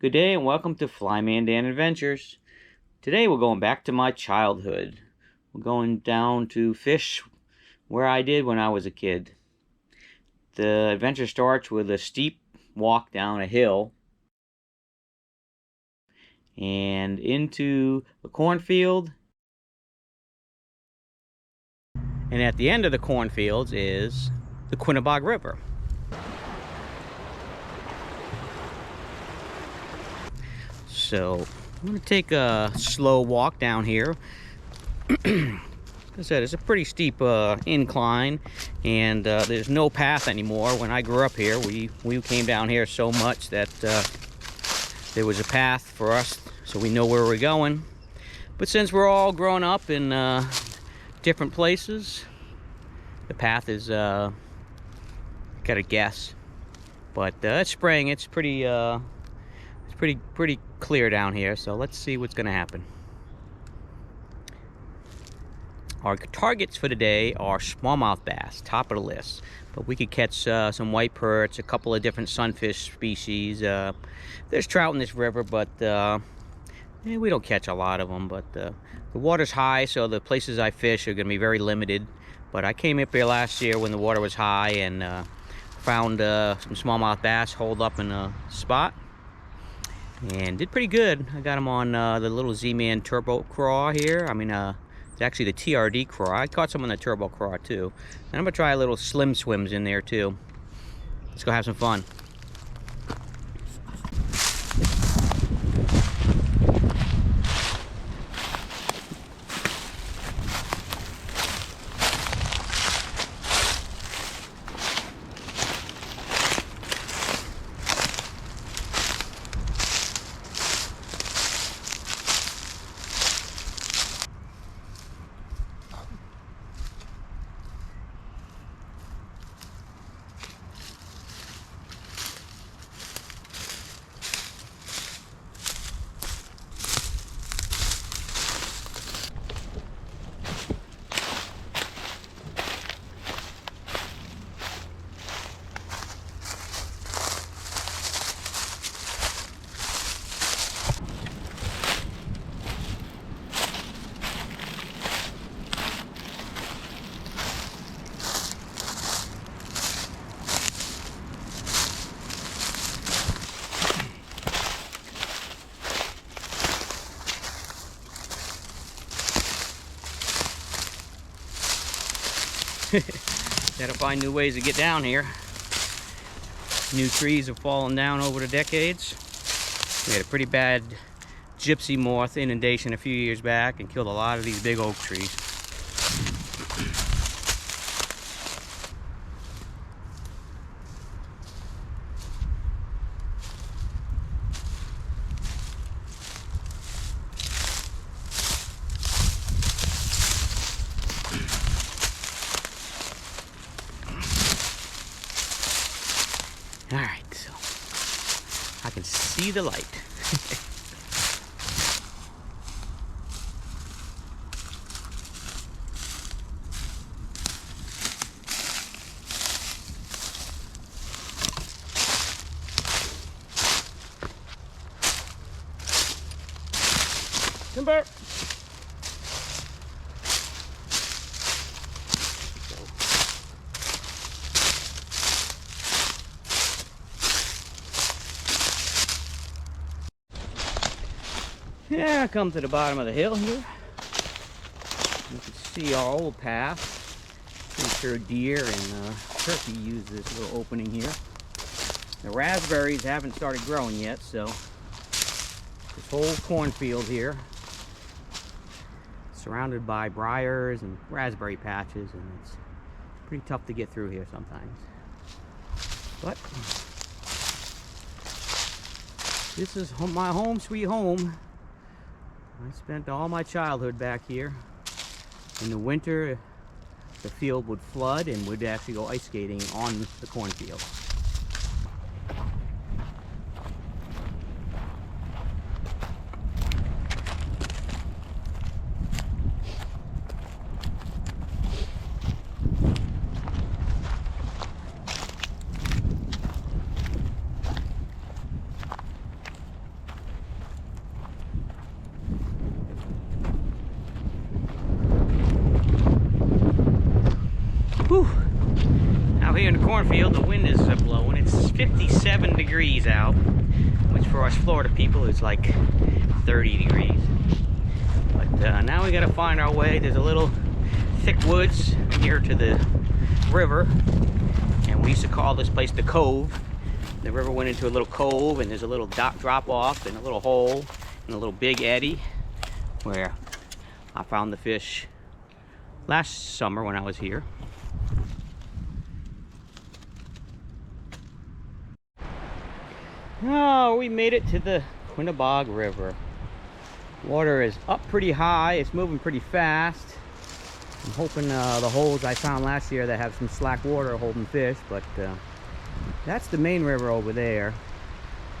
Good day and welcome to Flymandan Adventures. Today we're going back to my childhood. We're going down to fish where I did when I was a kid. The adventure starts with a steep walk down a hill and into the cornfield. And at the end of the cornfields is the Quinebaug River. So I'm going to take a slow walk down here. Like I said, it's a pretty steep incline, and there's no path anymore. When I grew up here, we came down here so much that there was a path for us, so we know where we're going. But since we're all grown up in different places, the path is gotta guess. But it's spring. It's pretty clear down here. So let's see what's gonna happen. Our targets for today are smallmouth bass, top of the list. But we could catch some white perch, a couple of different sunfish species. There's trout in this river, but we don't catch a lot of them. But the water's high, so the places I fish are going to be very limited. But I came up here last year when the water was high and found some smallmouth bass holed up in a spot. And did pretty good. I got them on the little Z-Man turbo craw here. It's actually the TRD craw. I caught some on the turbo craw too. And I'm gonna try a little slim swims in there too. Let's go have some fun. Gotta find new ways to get down here. New trees have fallen down over the decades. We had a pretty bad gypsy moth inundation a few years back and killed a lot of these big oak trees. Alright, so I can see the light. Timber! Yeah, I come to the bottom of the hill here. You can see our old path. Pretty sure deer and turkey use this little opening here. The raspberries haven't started growing yet, so this whole cornfield here, surrounded by briars and raspberry patches, and it's pretty tough to get through here sometimes. But this is my home sweet home. I spent all my childhood back here. In the winter, the field would flood and would actually go ice skating on the cornfield. cornfield. The wind is blowing. It's 57 degrees out, which for us Florida people is like 30 degrees. But now we gotta find our way. There's a little thick woods near to the river, and we used to call this place the Cove. The river went into a little cove, and there's a little drop off and a little hole and a little big eddy where I found the fish last summer when I was here. Oh, we made it to the Quinebaug River. Water is up pretty high. It's moving pretty fast. I'm hoping the holes I found last year that have some slack water are holding fish, but that's the main river over there.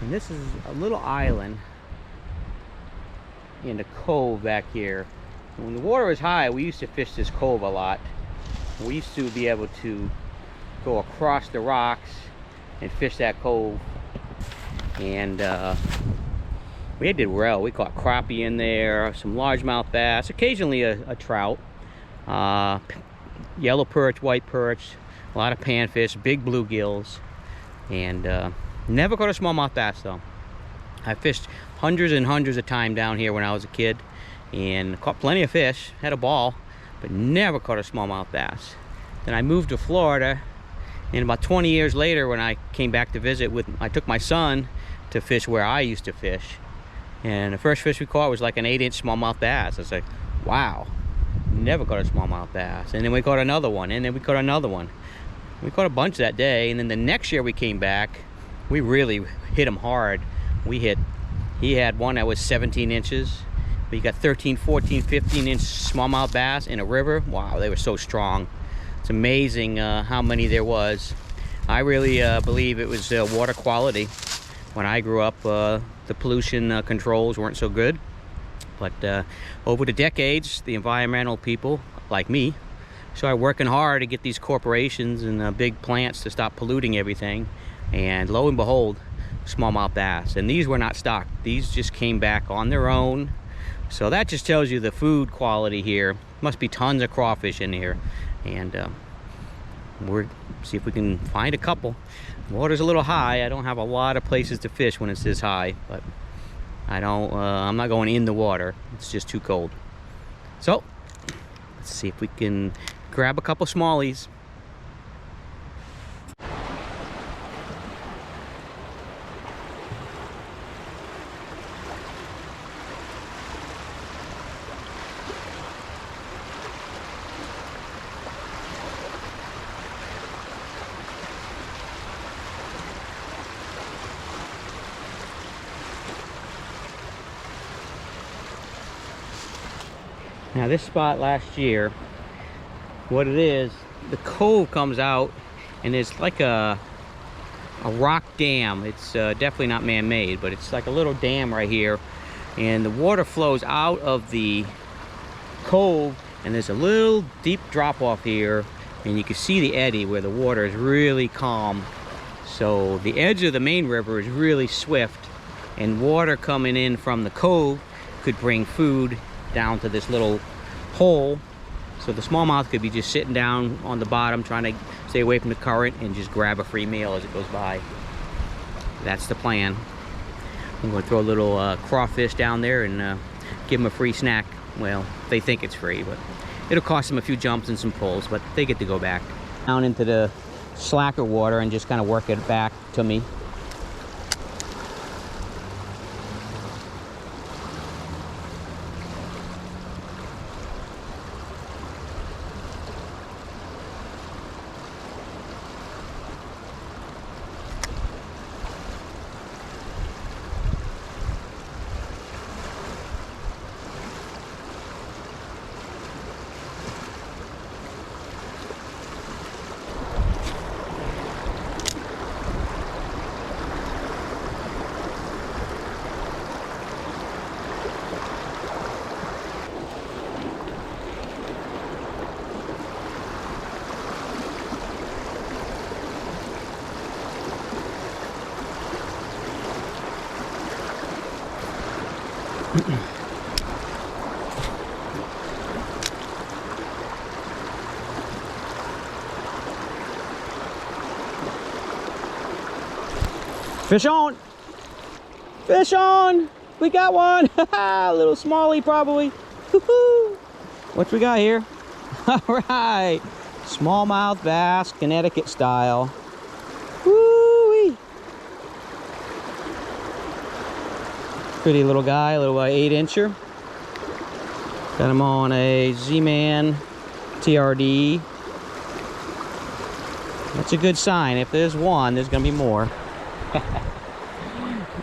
And this is a little island in the cove back here. And when the water was high, we used to fish this cove a lot. We used to be able to go across the rocks and fish that cove. And we did well. We caught crappie in there, some largemouth bass, occasionally a trout, yellow perch, white perch, a lot of panfish, big bluegills, and never caught a smallmouth bass though. I fished hundreds and hundreds of times down here when I was a kid and caught plenty of fish, had a ball, but never caught a smallmouth bass. Then I moved to Florida, and about 20 years later when I came back to visit, I took my son to fish where I used to fish, and the first fish we caught was like an 8-inch smallmouth bass. I was like, wow, never caught a smallmouth bass. And then we caught another one, and then we caught another one. We caught a bunch that day, and then the next year we came back, we really hit him hard. He had one that was 17 inches. We got 13, 14, 15-inch smallmouth bass in a river. Wow, they were so strong. It's amazing how many there was. I really believe it was water quality. When I grew up, the pollution controls weren't so good. But over the decades, the environmental people, like me, started working hard to get these corporations and big plants to stop polluting everything. And lo and behold, smallmouth bass. And these were not stocked. These just came back on their own. So that just tells you the food quality here. Must be tons of crawfish in here. And we'll see if we can find a couple. Water's a little high. I don't have a lot of places to fish when it's this high, but I'm not going in the water. It's just too cold. So let's see if we can grab a couple smallies. Now this spot last year, what it is, the cove comes out and it's like a rock dam. It's definitely not man-made, but it's like a little dam right here, and the water flows out of the cove, and there's a little deep drop off here, and you can see the eddy where the water is really calm. So the edge of the main river is really swift, and water coming in from the cove could bring food down to this little hole, so the smallmouth could be just sitting down on the bottom trying to stay away from the current and just grab a free meal as it goes by. That's the plan. I'm going to throw a little crawfish down there and give them a free snack. Well, they think it's free, but it'll cost them a few jumps and some pulls, but they get to go back down into the slacker water and just kind of work it back to me. Fish on! Fish on! We got one! A little smallie probably. What we got here? Alright! Smallmouth bass, Connecticut style. Woo-wee! Pretty little guy, a little 8-incher. Got him on a Z-Man TRD. That's a good sign. If there's one, there's gonna be more.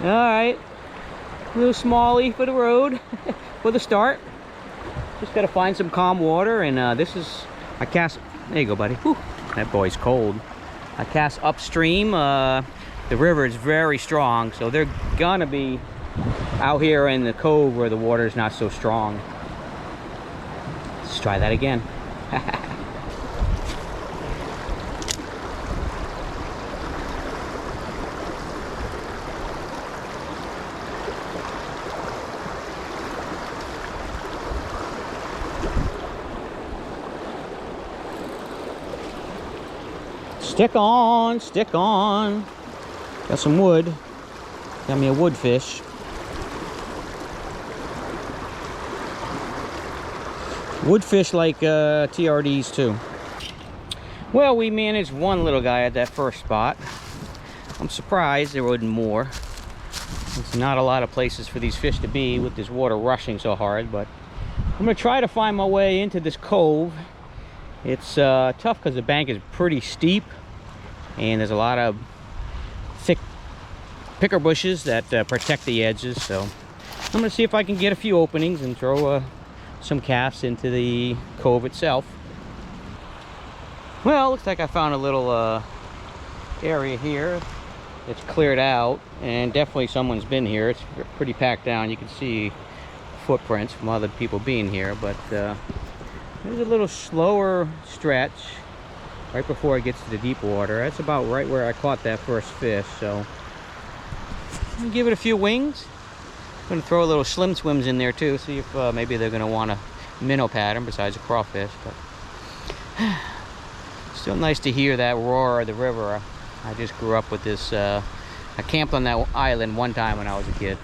Alright. A little smallie for the road for the start. Just gotta find some calm water, and this is, I cast, there you go buddy. Whew, that boy's cold. I cast upstream. The river is very strong, so they're gonna be out here in the cove where the water is not so strong. Let's try that again. Stick on, stick on. Got some wood. Got me a wood fish. Wood fish like TRDs too. Well, we managed one little guy at that first spot. I'm surprised there wasn't more. There's not a lot of places for these fish to be with this water rushing so hard, but I'm gonna try to find my way into this cove. It's tough because the bank is pretty steep and there's a lot of thick picker bushes that protect the edges, so I'm gonna see if I can get a few openings and throw some casts into the cove itself. Well, looks like I found a little area here. It's cleared out, and definitely someone's been here. It's pretty packed down. You can see footprints from other people being here, but there's a little slower stretch right before it gets to the deep water. That's about right where I caught that first fish, so I'm gonna give it a few wings. I'm gonna throw a little slim swims in there too, see if maybe they're gonna want a minnow pattern besides a crawfish. But still nice to hear that roar of the river. I just grew up with this. I camped on that island one time when I was a kid.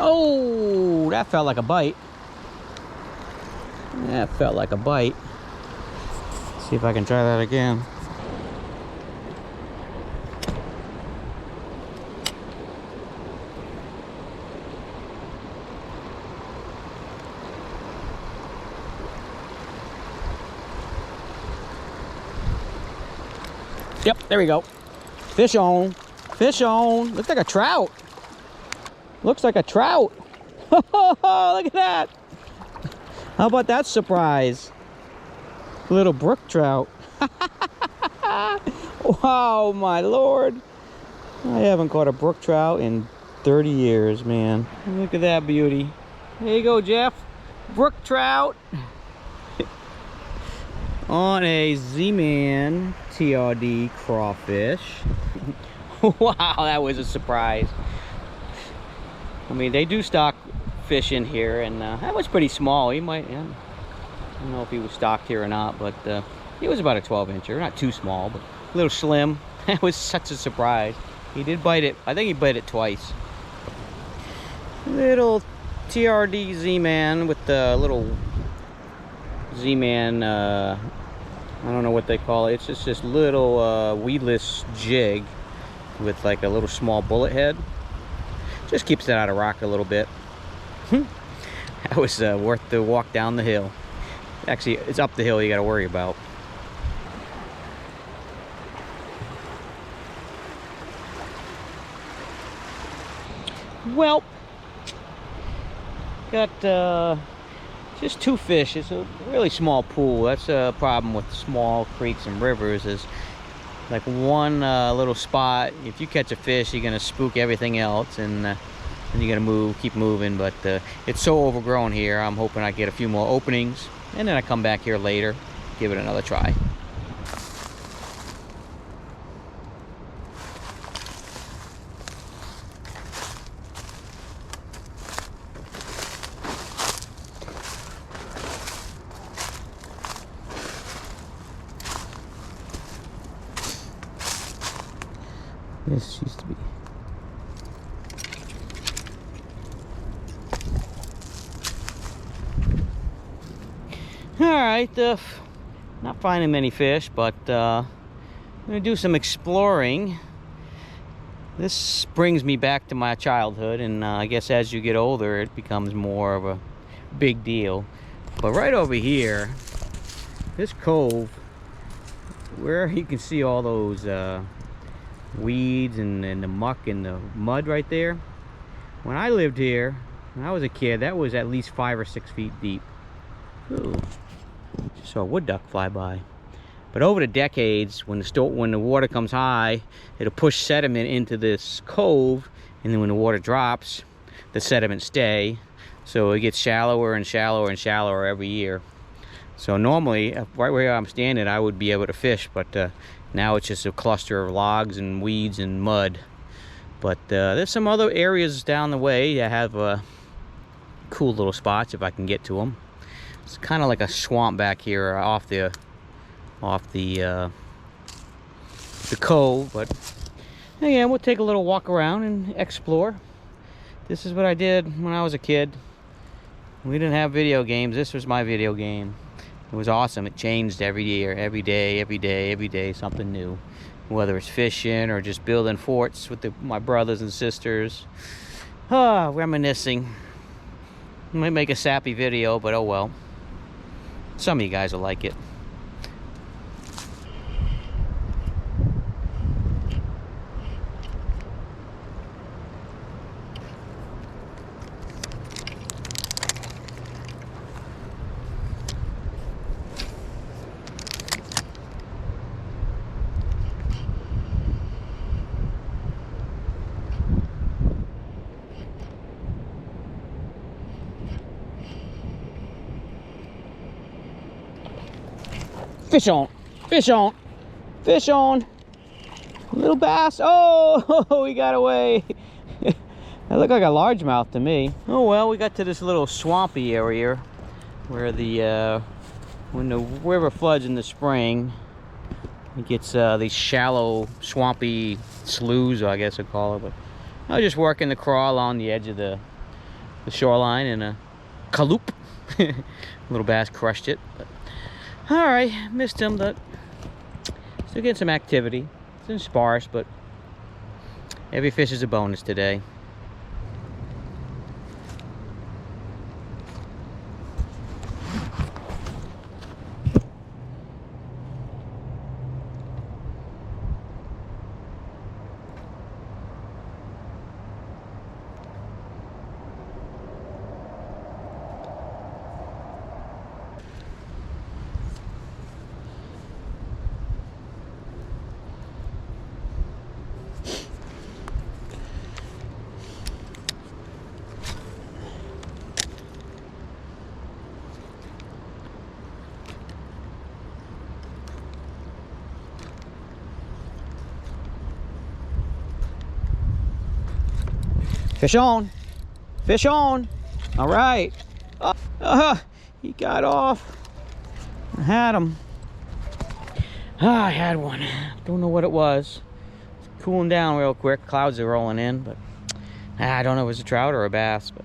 Oh, that felt like a bite. That felt like a bite. Let's see if I can try that again. Yep, there we go. Fish on. Fish on. Looks like a trout. Looks like a trout. Look at that. How about that surprise? Little brook trout. Wow, my lord. I haven't caught a brook trout in 30 years, man. Look at that beauty. There you go, Jeff. Brook trout. On a Z-Man TRD crawfish. Wow, that was a surprise. I mean, they do stock fish in here, and that was pretty small. He might, yeah, I don't know if he was stocked here or not, but he was about a 12-incher. Not too small, but a little slim. That was such a surprise. He did bite it. I think he bit it twice. Little TRD Z-Man with the little Z-Man, I don't know what they call it. It's just this little weedless jig with like a little small bullet head. Just keeps it out of rock a little bit. That was worth the walk down the hill. Actually, it's up the hill you got to worry about. Well, got just two fish. It's a really small pool. That's a problem with small creeks and rivers, is like one little spot. If you catch a fish, you're gonna spook everything else, and you're gonna keep moving. But it's so overgrown here. I'm hoping I get a few more openings and then I come back here later, give it another try. This used to be. Alright, not finding many fish, but I'm going to do some exploring. This brings me back to my childhood, and I guess as you get older, it becomes more of a big deal. But right over here, this cove, where you can see all those weeds and the muck and the mud right there. When I lived here, when I was a kid, that was at least 5 or 6 feet deep. Ooh, just saw a wood duck fly by. But over the decades, when the water comes high, it'll push sediment into this cove, and then when the water drops, the sediment stay. So it gets shallower and shallower and shallower every year. So normally, right where I'm standing, I would be able to fish, but now it's just a cluster of logs and weeds and mud. But there's some other areas down the way that have cool little spots if I can get to them. It's kind of like a swamp back here off the cove, but again, we'll take a little walk around and explore. This is what I did when I was a kid. We didn't have video games. This was my video game. It was awesome. It changed every year, every day, something new. Whether it's fishing or just building forts with my brothers and sisters. Reminiscing. Might make a sappy video, but oh well. Some of you guys will like it. Fish on, fish on, fish on. Little bass. Oh, he got away. That looked like a largemouth to me. Oh well, we got to this little swampy area where when the river floods in the spring, it gets these shallow, swampy sloughs, I guess I call it. But I was just working the crawl on the edge of the shoreline in a caloop. Little bass crushed it. But all right, missed him, but still getting some activity. It's been sparse, but every fish is a bonus today. Fish on, fish on. All right. He got off. I had him. I had one. Don't know what it was. It's cooling down real quick. Clouds are rolling in, but I don't know if it was a trout or a bass, but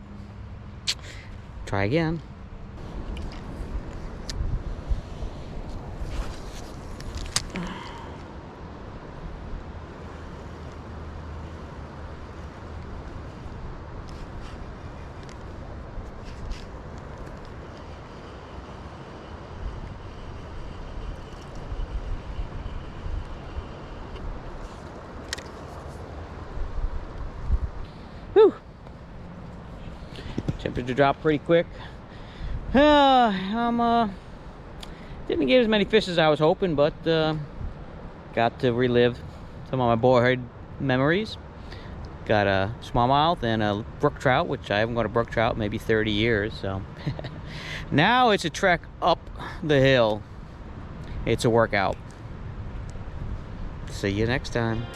try again. Whew. Temperature dropped pretty quick. Didn't get as many fish as I was hoping, but got to relive some of my boyhood memories. Got a smallmouth and a brook trout, which I haven't got a brook trout in maybe 30 years. So now it's a trek up the hill. It's a workout. See you next time.